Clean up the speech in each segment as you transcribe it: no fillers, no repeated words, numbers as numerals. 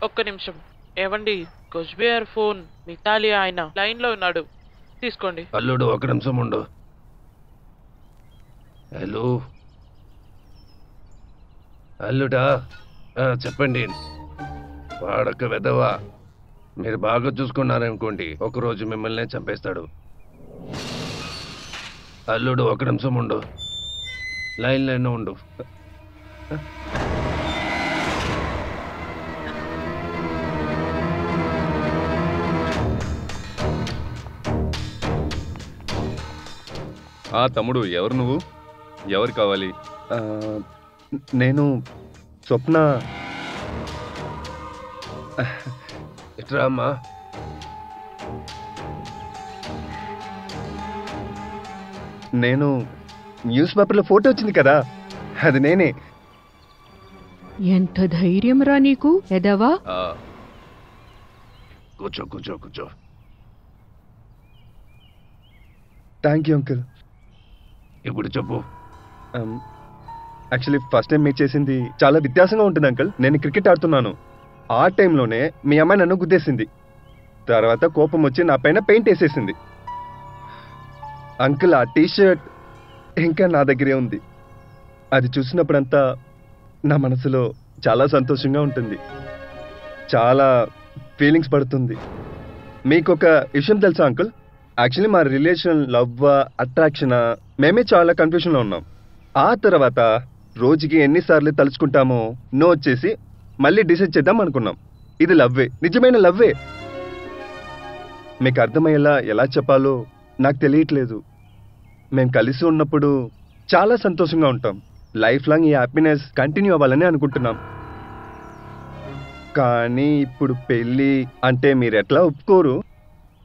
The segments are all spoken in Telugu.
ఒక్క నిమిషం. ఏవండి, కుష్బిహార్ ఫోన్ మితాలి ఆయన లైన్లో ఉన్నాడు, తీసుకోండి. అల్లుడు ఒక నిమిషం ఉండు. హలో అల్లుడా, చెప్పండి. వాడొక్క వెదవా. మీరు బాగా చూసుకున్నారనుకోండి, ఒకరోజు మిమ్మల్ని చంపేస్తాడు. అల్లుడు ఒక నిమిషం ఉండు, లైన్లోనే ఉండు. తమ్ముడు, ఎవరు నువ్వు? ఎవరు కావాలి? నేను స్వప్న. ఇట్రా అమ్మా. నేను న్యూస్ పేపర్లో ఫోటో వచ్చింది కదా, అది నేనే. ఎంత ధైర్యం రా నీకు ఎదవా? కూర్చో కూర్చో కూర్చో. Thank you uncle. ఇప్పుడు చెప్పు. యాక్చువల్లీ ఫస్ట్ టైం మీట్ చేసింది చాలా వ్యత్యాసంగా ఉంటుంది అంకుల్. నేను క్రికెట్ ఆడుతున్నాను, ఆ టైంలోనే మీ అమ్మాయి నన్ను గుద్దేసింది. తర్వాత కోపం వచ్చి నా పైన పెయింట్ వేసేసింది. అంకుల్, ఆ టీషర్ట్ ఇంకా నా దగ్గరే ఉంది. అది చూసినప్పుడంతా నా మనసులో చాలా సంతోషంగా ఉంటుంది, చాలా ఫీలింగ్స్ పడుతుంది. మీకు ఒక విషయం తెలుసా అంకుల్? యాక్చువల్లీ మా రిలేషన్ లవ్వా అట్రాక్షనా మేమే చాలా కన్ఫ్యూషన్లో ఉన్నాం. ఆ తర్వాత రోజుకి ఎన్నిసార్లు తలుచుకుంటామో నో వచ్చేసి మళ్ళీ డిసైడ్ చేద్దాం అనుకున్నాం. ఇది లవ్వే, నిజమైన లవ్వే. మీకు అర్థమయ్యేలా ఎలా చెప్పాలో నాకు తెలియట్లేదు. మేము కలిసి ఉన్నప్పుడు చాలా సంతోషంగా ఉంటాం. లైఫ్ లాంగ్ ఈ హ్యాపీనెస్ కంటిన్యూ అవ్వాలని అనుకుంటున్నాం. కానీ ఇప్పుడు పెళ్ళి అంటే మీరు ఎట్లా ఒప్పుకోరు?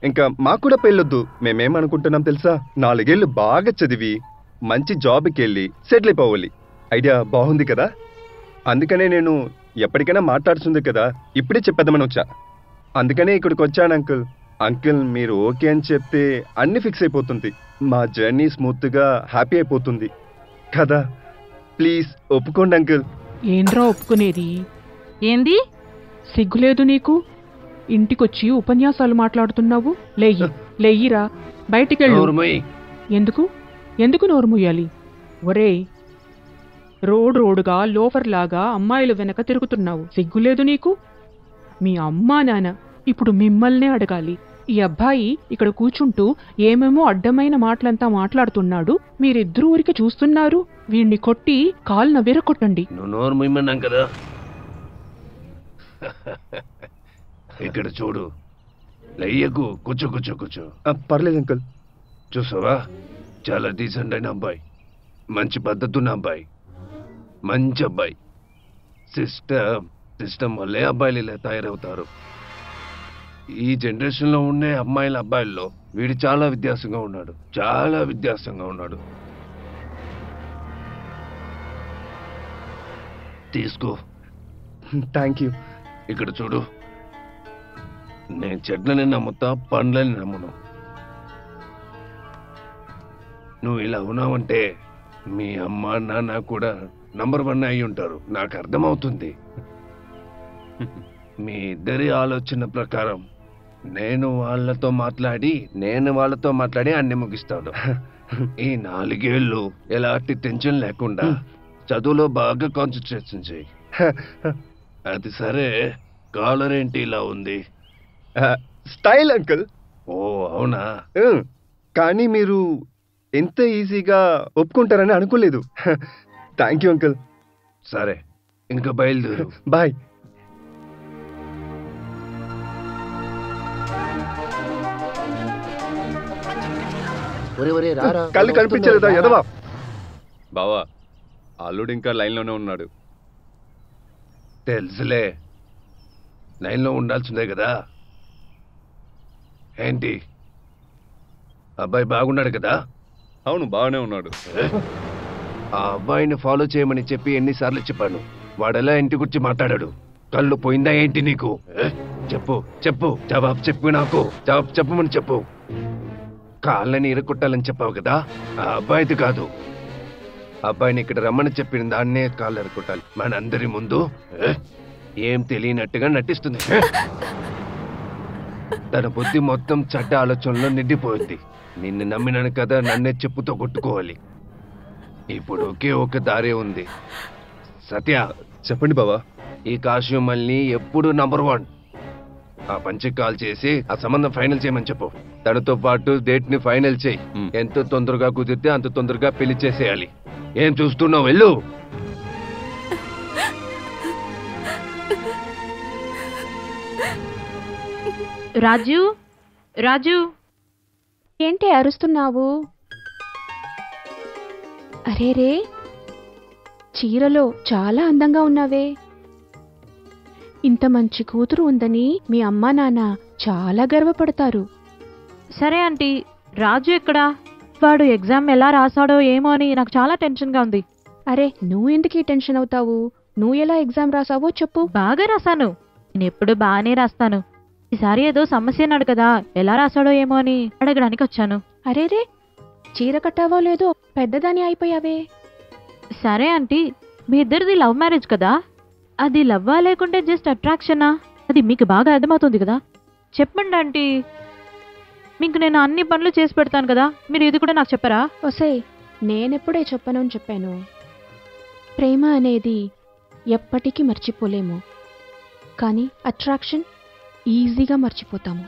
ఇంకా మాకు కూడా పెళ్ళొద్దు. మేమేమనుకుంటున్నాం తెలుసా? 4 ఏళ్ళు బాగా చదివి మంచి జాబ్కి వెళ్ళి సెటిల్ అయిపోవాలి. ఐడియా బాగుంది కదా? అందుకనే నేను ఎప్పటికైనా మాట్లాడుతుంది కదా, ఇప్పుడే చెప్పేద్దామని వచ్చా. అందుకనే ఇక్కడికి వచ్చాను అంకుల్. అంకుల్, మీరు ఓకే అని చెప్తే అన్ని ఫిక్స్ అయిపోతుంది. మా జర్నీ స్మూత్గా హ్యాపీ అయిపోతుంది కదా. ప్లీజ్ ఒప్పుకోండి అంకుల్. ఏంద్రా ఒప్పుకునేది? ఏంది సిగ్గులేదు నీకు? ఇంటికొచ్చి ఉపన్యాసాలు మాట్లాడుతున్నావు? లేయిరా, బయటికెళ్ళు. ఎందుకు ఎందుకు నోరు ముయ్యాలి? ఒరేయ్, రోడ్డుగా లోఫర్ లాగా అమ్మాయిలు వెనక తిరుగుతున్నావు, సిగ్గులేదు నీకు? మీ అమ్మా నాన్న ఇప్పుడు మిమ్మల్నే అడగాలి. ఈ అబ్బాయి ఇక్కడ కూర్చుంటూ ఏమేమో అడ్డమైన మాటలంతా మాట్లాడుతున్నాడు, మీరిద్దరూ ఊరికి చూస్తున్నారు. వీణ్ణి కొట్టి కాలున విరగొట్టండి. నోరు ముయ్యమన్నాం కదా. ఇక్కడ చూడు, లయ్యకు. కూర్చో కూర్చో కూర్చో. పర్లేదు అంకుల్. చూసావా, చాలా డీసెంట్ అయిన అబ్బాయి, మంచి పద్ధతున్న అబ్బాయి, మంచి అబ్బాయి. సిస్టమ్ వల్లే అబ్బాయిలు ఇలా తయారవుతారు. ఈ జనరేషన్లో ఉండే అబ్బాయిల్లో వీడు చాలా వ్యత్యాసంగా ఉన్నాడు, చాలా వ్యత్యాసంగా ఉన్నాడు. తీసుకో. Thank you. ఇక్కడ చూడు, నేను చెట్లని నమ్ముతా, పండ్లని నమ్మును. నువ్వు ఇలా ఉన్నావంటే మీ అమ్మ నాన్న కూడా నంబర్ 1 అయి ఉంటారు, నాకు అర్థమవుతుంది. మీ ఇద్దరి ఆలోచన ప్రకారం నేను వాళ్ళతో మాట్లాడి అన్ని ముగిస్తాను. ఈ 4 ఏళ్ళు ఎలాంటి టెన్షన్ లేకుండా చదువులో బాగా కాన్సన్ట్రేషన్ చేయి. అది సరే, కాలర్ ఏంటి ఇలా ఉంది? Style uncle. ఓ అవునా? కానీ మీరు ఎంత ఈజీగా ఒప్పుకుంటారని అనుకోలేదు. Thank you uncle. సరే, ఇంకా బయలుదేరు. బాయ్. కళ్ళు కనిపించలేదా ఎదవా? బావా, అల్లుడు ఇంకా లైన్లోనే ఉన్నాడు. తెలుసులే, లైన్లో ఉండాల్సిందే కదా. ఏంటి, అబ్బాయి బాగున్నాడు కదా? అవును, బాగానే ఉన్నాడు. ఆ అబ్బాయిని ఫాలో చేయమని చెప్పి ఎన్నిసార్లు చెప్పాను, వాడెలా ఇంటి గురించి మాట్లాడాడు? కళ్ళు పోయిందా ఏంటి నీకు? చెప్పు చెప్పు, జవాబు చెప్పు, నాకు జవాబు చెప్పమని చెప్పు. కాళ్ళని ఇరుక్కొట్టాలని చెప్పావు కదా, ఆ అబ్బాయిది కాదు. అబ్బాయిని ఇక్కడ రమ్మని చెప్పిన దాన్నే కాళ్ళు ఇరుక్కొట్టాలి మనందరి ముందు. ఏం తెలియనట్టుగా నటిస్తుంది. తన బుద్ధి మొత్తం చెడ్డ ఆలోచనలో నిండిపోయింది. నిన్ను నమ్మినాను కదా, నన్నే చెప్పుతో కొట్టుకోవాలి. ఇప్పుడు ఒకే ఒక దారే ఉంది. సత్య, చెప్పండి బావా. ఈ కాశ్యం మళ్ళీ ఎప్పుడు నంబర్ 1. ఆ పంచికి కాల్ చేసి ఆ సంబంధం ఫైనల్ చేయమని చెప్పు. తనతో పాటు డేట్ ని ఫైనల్ చేయి. ఎంత తొందరగా కుదిరితే అంత తొందరగా పెళ్లి చేసేయాలి. ఏం చూస్తున్నావు, వెళ్ళు. రాజు, రాజు, ఏంటి అరుస్తున్నావు? అరేరే, చీరలో చాలా అందంగా ఉన్నావే. ఇంత మంచి కూతురు ఉందని మీ అమ్మా నాన్న చాలా గర్వపడతారు. సరే ఆంటీ, రాజు ఎక్కడా? వాడు ఎగ్జామ్ ఎలా రాసాడో ఏమో అని నాకు చాలా టెన్షన్గా ఉంది. అరే, నువ్వు ఎందుకు ఈ టెన్షన్ అవుతావు? నువ్వు ఎలా ఎగ్జామ్ రాసావో చెప్పు. బాగా రాశాను. నేను ఎప్పుడు బాగానే రాస్తాను. ఈసారి ఏదో సమస్య అన్నాడు కదా, ఎలా రాసాడో ఏమో అని అడగడానికి వచ్చాను. అరేరే, చీర కట్టావో లేదో పెద్దదాని అయిపోయావే. సరే ఆంటీ, మీ ఇద్దరిది లవ్ మ్యారేజ్ కదా, అది లవ్వా లేకుంటే జస్ట్ అట్రాక్షనా? అది మీకు బాగా అర్థమవుతుంది కదా. చెప్పండి ఆంటీ, మీకు నేను అన్ని పనులు చేసి పెడతాను కదా, మీరు ఇది కూడా నాకు చెప్పరా? ఒసేయ్, నేనెప్పుడే చెప్పను అని చెప్పాను. ప్రేమ అనేది ఎప్పటికీ మర్చిపోలేము, కానీ అట్రాక్షన్ ఈజీగా మర్చిపోతాము.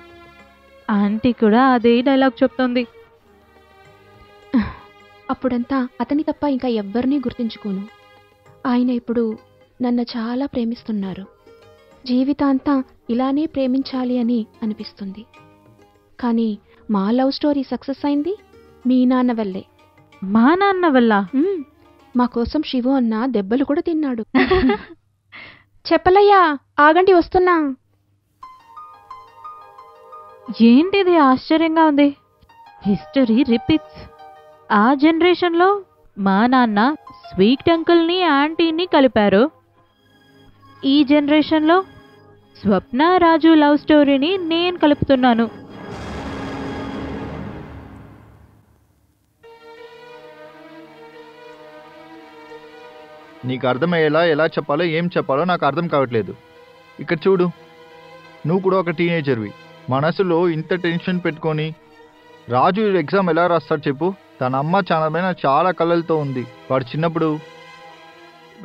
ఆంటీ కూడా అదే డైలాగ్ చెప్తుంది. అప్పుడంతా అతని తప్ప ఇంకా ఎవ్వరినీ గుర్తించుకోను. ఆయన ఇప్పుడు నన్ను చాలా ప్రేమిస్తున్నారు. జీవితాంతా ఇలానే ప్రేమించాలి అని అనిపిస్తుంది. కానీ మా లవ్ స్టోరీ సక్సెస్ అయింది మీ నాన్న వల్లే. మా నాన్న వల్ల? మా కోసం శివు అన్న దెబ్బలు కూడా తిన్నాడు. చెప్పలయ్యా, ఆగండి వస్తున్నా. ఏంటిది ఆశ్చర్యంగా ఉంది. History repeats. ఆ జనరేషన్లో మా నాన్న స్వీట్ అంకుల్ని ఆంటీని కలిపారు. ఈ జనరేషన్లో స్వప్న రాజు లవ్ స్టోరీని నేను కలుపుతున్నాను. నీకు అర్థమయ్యేలా ఎలా చెప్పాలో ఏం చెప్పాలో నాకు అర్థం కావట్లేదు. ఇక్కడ చూడు, నువ్వు కూడా ఒక టీనేజర్వి. మనసులో ఇంత టెన్షన్ పెట్టుకొని రాజు ఎగ్జామ్ ఎలా రాస్తాడు చెప్పు? తన అమ్మ చాలా కళ్ళలతో ఉంది. వాడు చిన్నప్పుడు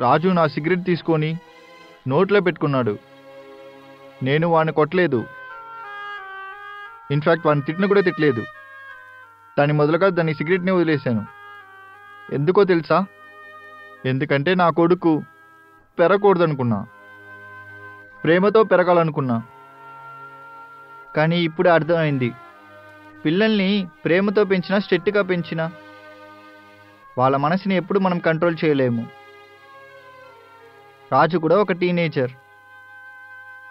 రాజు నా సిగరెట్ తీసుకొని నోట్లో పెట్టుకున్నాడు. నేను వాడిని కొట్టలేదు. ఇన్ఫ్యాక్ట్ వాడిని తిట్టిన కూడా తిట్టలేదు. దాని మొదలుగా దాని సిగరెట్ని వదిలేశాను. ఎందుకో తెలుసా? ఎందుకంటే నా కొడుకు పెరగకూడదనుకున్నా, ప్రేమతో పెరగాలనుకున్నా. కానీ ఇప్పుడు అర్థమైంది, పిల్లల్ని ప్రేమతో పెంచినా స్ట్రిక్ట్గా పెంచినా వాళ్ళ మనసుని ఎప్పుడు మనం కంట్రోల్ చేయలేము. రాజు కూడా ఒక టీనేజర్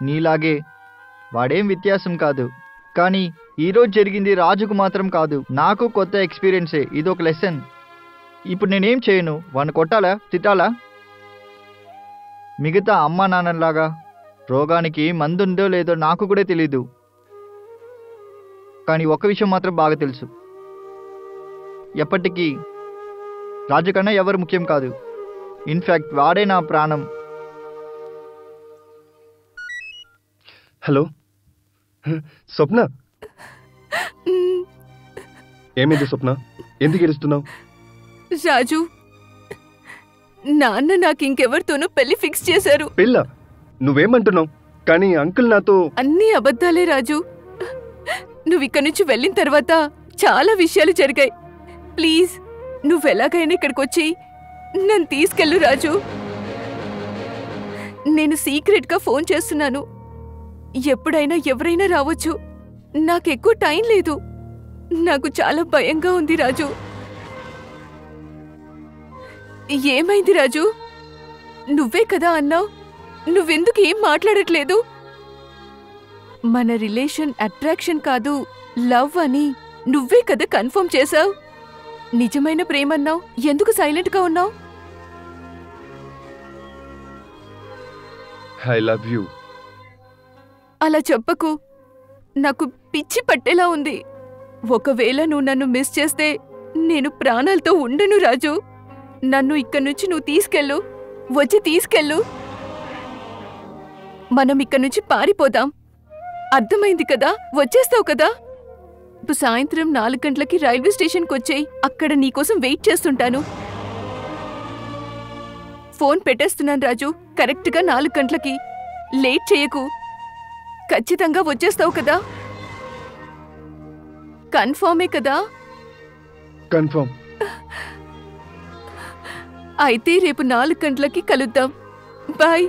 నీలాగే. వాడేం వ్యత్యాసం కాదు. కానీ ఈరోజు జరిగింది రాజుకు మాత్రం కాదు, నాకు కొత్త ఎక్స్పీరియన్సే. ఇది ఒక లెసన్. ఇప్పుడు నేనేం చేయను? వాడిని కొట్టాలా, తిట్టాలా? మిగతా అమ్మా నాన్నలాగా రోగానికి మందుందో లేదో నాకు కూడా తెలీదు. కానీ ఒక విషయం మాత్రం బాగా తెలుసు, ఎప్పటికీ రాజు కన్నా ఎవరు ముఖ్యం కాదు. ఇన్ఫ్యాక్ట్ వాడే నా ప్రాణం. హలో స్వప్న, ఏమైంది స్వప్న? ఎందుకు ఏడుస్తున్నావు? రాజు, నాన్న నాకు ఇంకెవరితోనూ పెళ్లి ఫిక్స్ చేశారు. పెళ్ళ? నువ్వేమంటున్నావు? కానీ అంకుల్ నాతో... అన్నీ అబద్ధాలే రాజు. నువ్వు ఇక్కడి నుంచి వెళ్ళిన తర్వాత చాలా విషయాలు జరిగాయి. ప్లీజ్, నువ్వెలాగైనా ఇక్కడికి వచ్చి నన్ను తీసుకెళ్ళు రాజు. నేను సీక్రెట్గా ఫోన్ చేస్తున్నాను. ఎప్పుడైనా ఎవరైనా రావచ్చు. నాకెక్కువ టైం లేదు. నాకు చాలా భయంగా ఉంది రాజు. ఏమైంది రాజు? నువ్వే కదా అన్నావు. నువ్వెందుకు ఏం మాట్లాడట్లేదు? మన రిలేషన్ అట్రాక్షన్ కాదు, లవ్ అని నువ్వే కదా కన్ఫర్మ్ చేశావు. నిజమైన ప్రేమన్నావు. ఎందుకు సైలెంట్గా ఉన్నావు? I love you. అలా చెప్పకు. నాకు పిచ్చి పట్టేలా ఉంది. ఒకవేళ నువ్వు నన్ను మిస్ చేస్తే నేను ప్రాణాలతో ఉండను రాజు. నన్ను ఇక్కడి నుంచి నువ్వు తీసుకెళ్ళు. వచ్చి తీసుకెళ్ళు. మనం ఇక్కడి నుంచి పారిపోదాం. అర్థమైంది కదా? వచ్చేస్తావు కదా? ఇప్పుడు సాయంత్రం 4 గంటలకి రైల్వే స్టేషన్కి వచ్చేయి. అక్కడ నీకోసం వెయిట్ చేస్తుంటాను. ఫోన్ పెట్టేస్తున్నాను రాజు. కరెక్ట్గా 4 గంటలకి. లేట్ చేయకు. ఖచ్చితంగా వచ్చేస్తావు కదా? కన్ఫర్మే కదా? కన్ఫర్మ్. అయితే రేపు 4 గంటలకి కలుద్దాం. బాయ్.